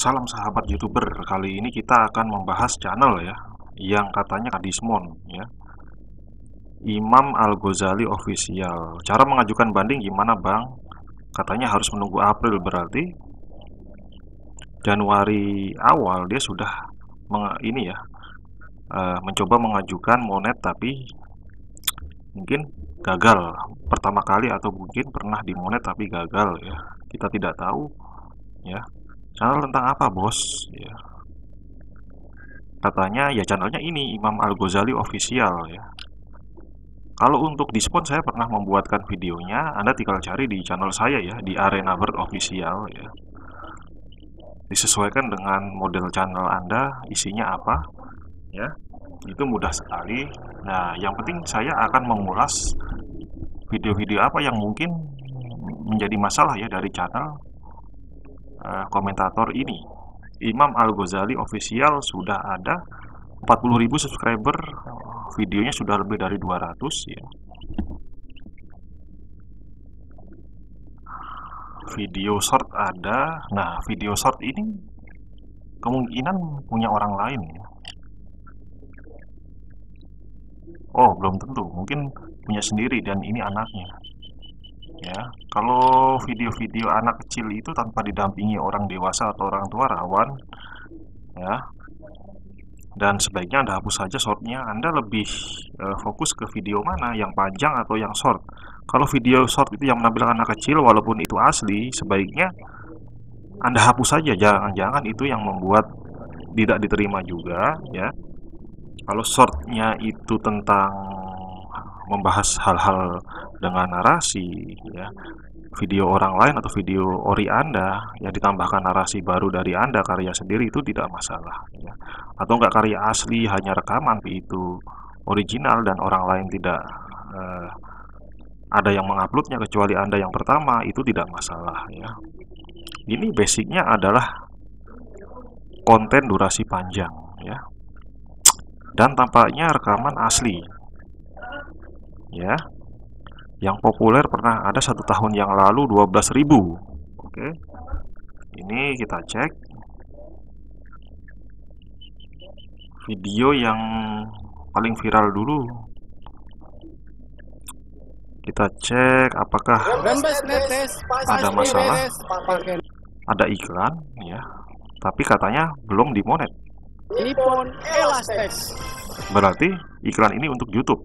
Salam sahabat YouTuber. Kali ini kita akan membahas channel ya yang katanya Kadismon ya. Imam Al-Ghazali Official. Cara mengajukan banding gimana, Bang? Katanya harus menunggu April, berarti Januari awal dia sudah mencoba mengajukan monet, tapi mungkin gagal pertama kali, atau mungkin pernah di monet tapi gagal ya. Kita tidak tahu ya. Channel tentang apa, bos? Ya. Katanya ya channelnya ini Imam Al-Ghazali Official ya. Kalau untuk diskon saya pernah membuatkan videonya, Anda tinggal cari di channel saya ya, di Arena Bird Official ya. Disesuaikan dengan model channel Anda, isinya apa ya. Itu mudah sekali. Nah, yang penting saya akan mengulas video-video apa yang mungkin menjadi masalah ya dari channel komentator ini. Imam Al-Ghazali Official sudah ada 40.000 subscriber, videonya sudah lebih dari 200 ya. Video short ada. Nah, video short ini kemungkinan punya orang lain ya. Oh, belum tentu, mungkin punya sendiri dan ini anaknya ya. Kalau video-video anak kecil itu tanpa didampingi orang dewasa atau orang tua, rawan ya. Dan sebaiknya Anda hapus saja shortnya. Anda lebih fokus ke video mana, yang panjang atau yang short. Kalau video short itu yang menampilkan anak kecil, walaupun itu asli, sebaiknya Anda hapus saja. Jangan-jangan itu yang membuat tidak diterima juga ya. Kalau shortnya itu tentang membahas hal-hal dengan narasi ya, video orang lain atau video ori Anda yang ditambahkan narasi baru dari Anda, karya sendiri, itu tidak masalah ya. Atau enggak karya asli, hanya rekaman itu original dan orang lain tidak ada yang menguploadnya kecuali Anda yang pertama, itu tidak masalah ya. Ini basicnya adalah konten durasi panjang ya, dan tampaknya rekaman asli ya. Yang populer pernah ada 1 tahun yang lalu 12.000. Oke, ini kita cek video yang paling viral dulu. Kita cek apakah ada masalah. Ada iklan ya, tapi katanya belum dimonet. Berarti iklan ini untuk YouTube.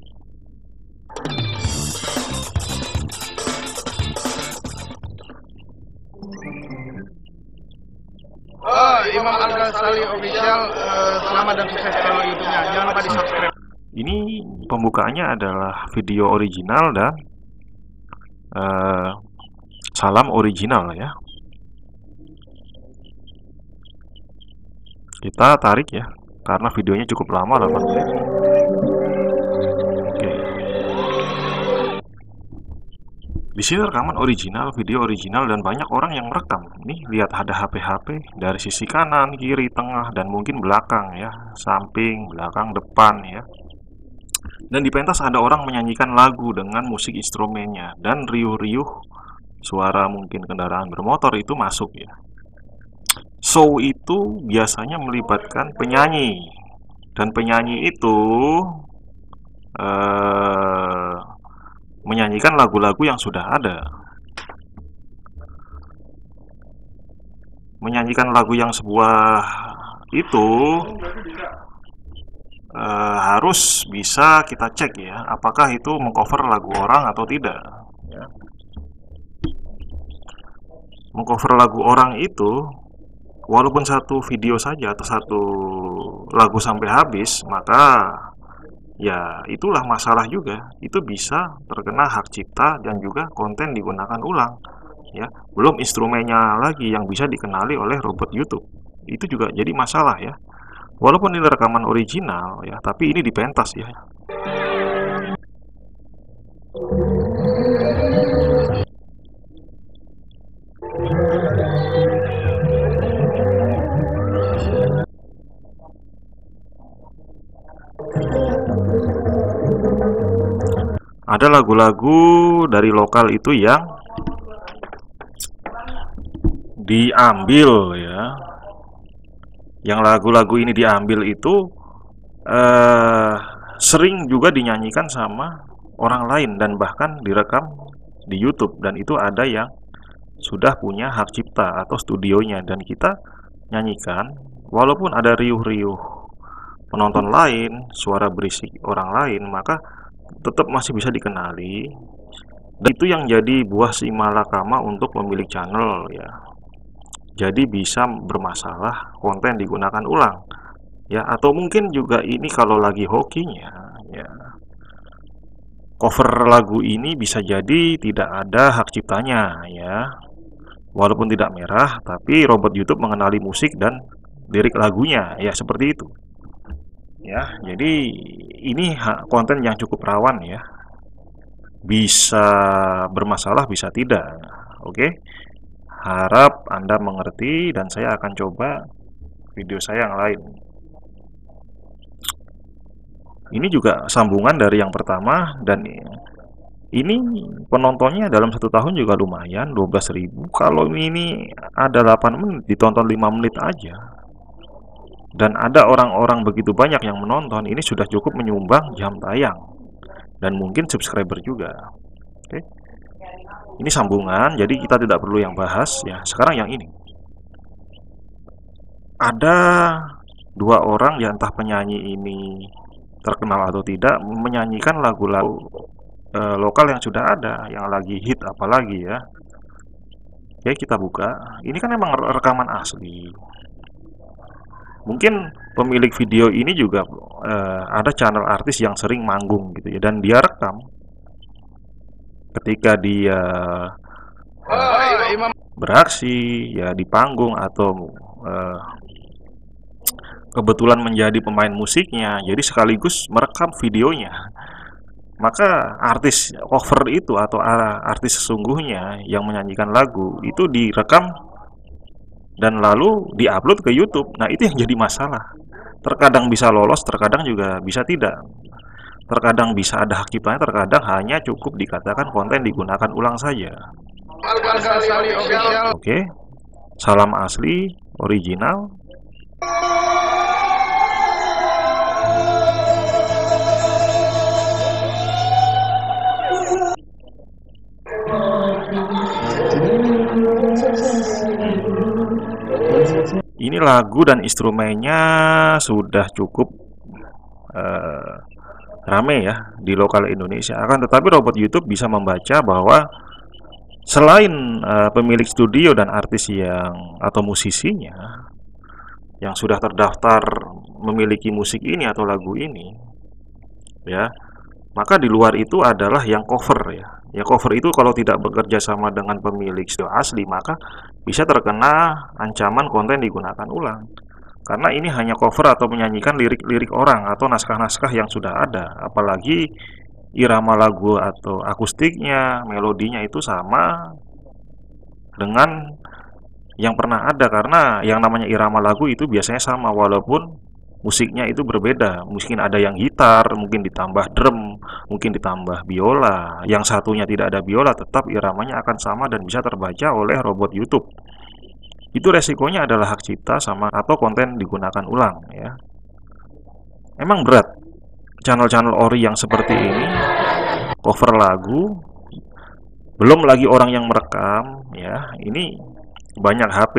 Imam Al-Ghazali Official, selamat dan sukses channel YouTube-nya. Jangan lupa di subscribe. Ini pembukaannya adalah video original dan salam original ya. Kita tarik ya, karena videonya cukup lama, 8 menit. Oke. Di sini rekaman original, video original, dan banyak orang yang merekam. Nih, lihat ada HP-HP dari sisi kanan, kiri, tengah, dan mungkin belakang ya, samping, belakang, depan ya. Dan di pentas ada orang menyanyikan lagu dengan musik instrumennya, dan riuh-riuh suara mungkin kendaraan bermotor itu masuk ya. Show itu biasanya melibatkan penyanyi, dan penyanyi itu menyanyikan lagu-lagu yang sudah ada. Menyanyikan lagu yang sebuah itu harus bisa kita cek ya, apakah itu mengcover lagu orang atau tidak ya. Mengcover lagu orang itu, walaupun satu video saja atau satu lagu sampai habis, maka ya itulah masalah juga. Itu bisa terkena hak cipta dan juga konten digunakan ulang ya. Belum instrumennya lagi yang bisa dikenali oleh robot YouTube. Itu juga jadi masalah ya. Walaupun ini rekaman original ya, tapi ini dipentas ya. Ada lagu-lagu dari lokal itu yang diambil ya, yang lagu-lagu ini diambil itu sering juga dinyanyikan sama orang lain dan bahkan direkam di YouTube, dan itu ada yang sudah punya hak cipta atau studionya, dan kita nyanyikan walaupun ada riuh-riuh penonton lain, suara berisik orang lain, maka tetap masih bisa dikenali. Dan itu yang jadi buah si malakama untuk pemilik channel ya. Jadi bisa bermasalah konten digunakan ulang ya, atau mungkin juga ini kalau lagi hokinya ya, cover lagu ini bisa jadi tidak ada hak ciptanya ya. Walaupun tidak merah, tapi robot YouTube mengenali musik dan lirik lagunya ya, seperti itu. Ya, jadi ini konten yang cukup rawan ya. Bisa bermasalah, bisa tidak. Oke. Harap Anda mengerti, dan saya akan coba video saya yang lain. Ini juga sambungan dari yang pertama, dan ini penontonnya dalam 1 tahun juga lumayan, 12.000. Kalau ini ada 8 menit, ditonton 5 menit aja, dan ada orang-orang begitu banyak yang menonton, ini sudah cukup menyumbang jam tayang dan mungkin subscriber juga. Oke. Ini sambungan, jadi kita tidak perlu yang bahas ya. Sekarang yang ini. Ada 2 orang ya, entah penyanyi ini terkenal atau tidak, menyanyikan lagu-lagu lokal yang sudah ada, yang lagi hit apalagi ya. Oke, kita buka. Ini kan emang rekaman asli. Mungkin pemilik video ini juga ada channel artis yang sering manggung gitu ya, dan dia rekam ketika dia beraksi ya di panggung, atau kebetulan menjadi pemain musiknya, jadi sekaligus merekam videonya. Maka artis cover itu atau artis sesungguhnya yang menyanyikan lagu itu direkam dan lalu diupload ke YouTube. Nah, itu yang jadi masalah. Terkadang bisa lolos, terkadang juga bisa tidak. Terkadang bisa ada hak ciptanya, terkadang hanya cukup dikatakan konten digunakan ulang saja. Oke, salam asli, original. Ini lagu dan instrumennya sudah cukup rame ya di lokal Indonesia. Akan tetapi robot YouTube bisa membaca bahwa selain pemilik studio dan artis yang atau musisinya yang sudah terdaftar memiliki musik ini atau lagu ini ya, maka di luar itu adalah yang cover ya. Ya, cover itu kalau tidak bekerja sama dengan pemilik studio asli, maka bisa terkena ancaman konten digunakan ulang. Karena ini hanya cover atau menyanyikan lirik-lirik orang atau naskah-naskah yang sudah ada. Apalagi irama lagu atau akustiknya, melodinya itu sama dengan yang pernah ada. Karena yang namanya irama lagu itu biasanya sama, walaupun musiknya itu berbeda. Mungkin ada yang gitar, mungkin ditambah drum, mungkin ditambah biola. Yang satunya tidak ada biola, tetap iramanya akan sama dan bisa terbaca oleh robot YouTube. Itu resikonya adalah hak cipta sama atau konten digunakan ulang ya. Emang berat channel-channel ori yang seperti ini cover lagu, belum lagi orang yang merekam ya. Ini banyak HP.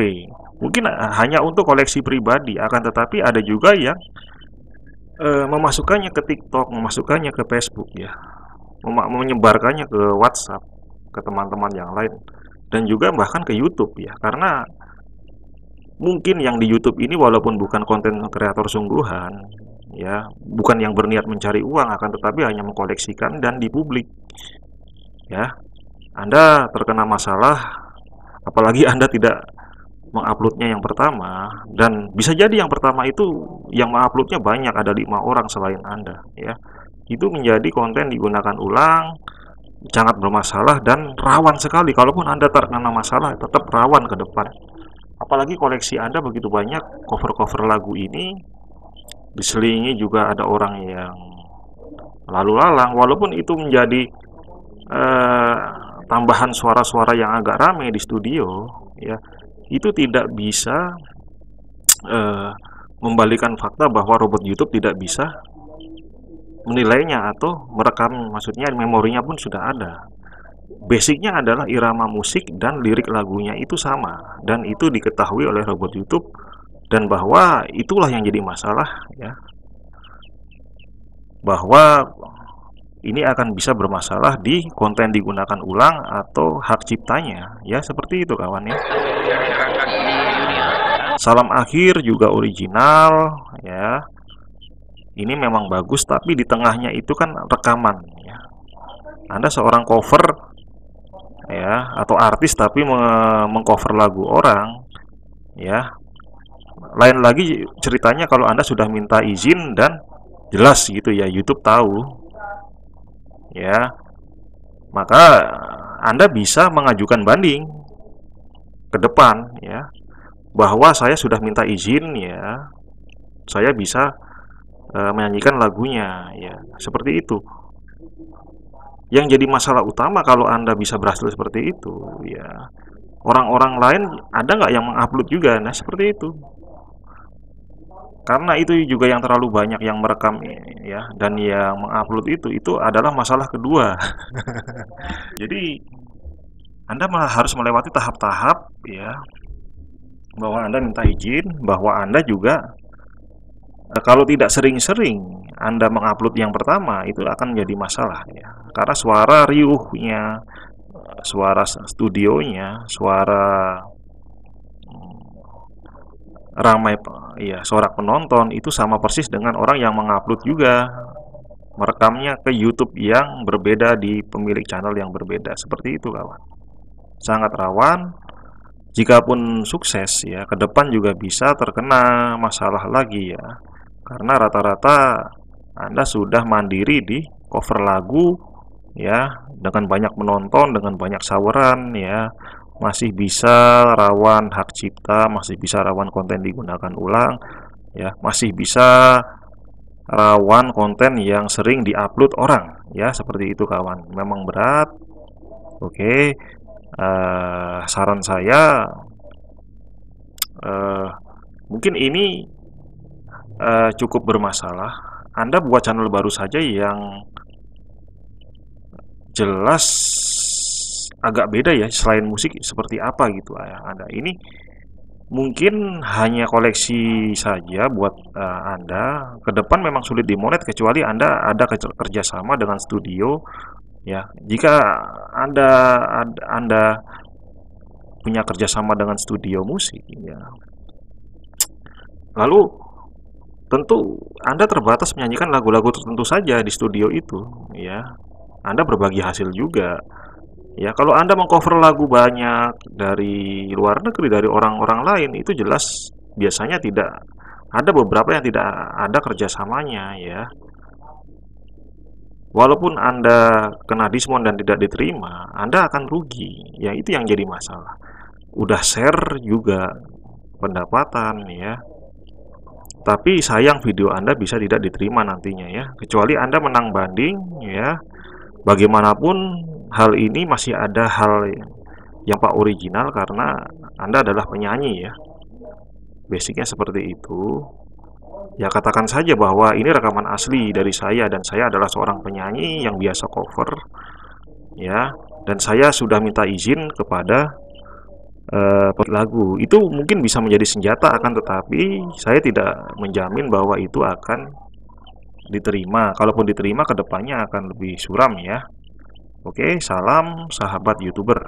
Mungkin hanya untuk koleksi pribadi, akan tetapi ada juga yang memasukkannya ke TikTok, memasukkannya ke Facebook ya, menyebarkannya ke WhatsApp ke teman-teman yang lain, dan juga bahkan ke YouTube ya. Karena mungkin yang di YouTube ini walaupun bukan konten kreator sungguhan ya, bukan yang berniat mencari uang, akan tetapi hanya mengkoleksikan dan dipublik ya. Anda terkena masalah, apalagi Anda tidak menguploadnya yang pertama, dan bisa jadi yang pertama itu yang menguploadnya banyak, ada 5 orang selain Anda ya. Itu menjadi konten digunakan ulang, sangat bermasalah dan rawan sekali. Kalaupun Anda terkena masalah, tetap rawan ke depan. Apalagi koleksi Anda begitu banyak cover-cover lagu ini, diselingi juga ada orang yang lalu lalang, walaupun itu menjadi tambahan suara-suara yang agak rame di studio ya, itu tidak bisa membalikan fakta bahwa robot YouTube tidak bisa menilainya atau merekam, maksudnya memorinya pun sudah ada. Basicnya adalah irama musik dan lirik lagunya itu sama, dan itu diketahui oleh robot YouTube, dan bahwa itulah yang jadi masalah ya, bahwa ini akan bisa bermasalah di konten digunakan ulang atau hak ciptanya ya, seperti itu kawan ya. Salam akhir juga original ya, ini memang bagus, tapi di tengahnya itu kan rekaman ya. Anda seorang cover ya, atau artis tapi mengcover lagu orang ya. Lain lagi ceritanya kalau Anda sudah minta izin dan jelas gitu ya, YouTube tahu ya, maka Anda bisa mengajukan banding ke depan ya, bahwa saya sudah minta izin ya, saya bisa menyanyikan lagunya ya, seperti itu. Yang jadi masalah utama kalau Anda bisa berhasil seperti itu ya, orang-orang lain ada nggak yang mengupload juga? Nah seperti itu. Karena itu juga yang terlalu banyak yang merekam ya, dan yang mengupload itu adalah masalah kedua. Jadi Anda malah harus melewati tahap-tahap ya, bahwa Anda minta izin, bahwa Anda juga kalau tidak sering-sering Anda mengupload yang pertama, itu akan menjadi masalah ya. Karena suara riuhnya, suara studionya, suara ramai ya, sorak penonton itu sama persis dengan orang yang mengupload juga, merekamnya ke YouTube yang berbeda di pemilik channel yang berbeda. Seperti itu kawan, sangat rawan. Jikapun sukses ya, ke depan juga bisa terkena masalah lagi ya, karena rata-rata Anda sudah mandiri di cover lagu ya, dengan banyak menonton, dengan banyak saweran ya, masih bisa rawan hak cipta, masih bisa rawan konten digunakan ulang ya, masih bisa rawan konten yang sering diupload orang ya, seperti itu kawan. Memang berat. Oke, saran saya mungkin ini cukup bermasalah. Anda buat channel baru saja yang jelas agak beda ya, selain musik seperti apa gitu ya. Anda ini mungkin hanya koleksi saja buat Anda. Ke depan memang sulit dimonet kecuali Anda ada kerjasama dengan studio ya. Jika Anda punya kerjasama dengan studio musik ya, lalu tentu Anda terbatas menyanyikan lagu-lagu tertentu saja di studio itu ya. Anda berbagi hasil juga ya. Kalau Anda mengcover lagu banyak dari luar negeri, dari orang-orang lain, itu jelas biasanya tidak ada, beberapa yang tidak ada kerjasamanya ya. Walaupun Anda kena diskon dan tidak diterima, Anda akan rugi ya, itu yang jadi masalah. Udah share juga pendapatan ya, tapi sayang video Anda bisa tidak diterima nantinya ya, kecuali Anda menang banding ya. Bagaimanapun hal ini masih ada hal yang pak original karena Anda adalah penyanyi ya. Basicnya seperti itu. Ya katakan saja bahwa ini rekaman asli dari saya, dan saya adalah seorang penyanyi yang biasa cover ya, dan saya sudah minta izin kepada lagu. Itu mungkin bisa menjadi senjata, akan tetapi saya tidak menjamin bahwa itu akan diterima. Kalaupun diterima, kedepannya akan lebih suram ya. Oke, salam sahabat YouTuber.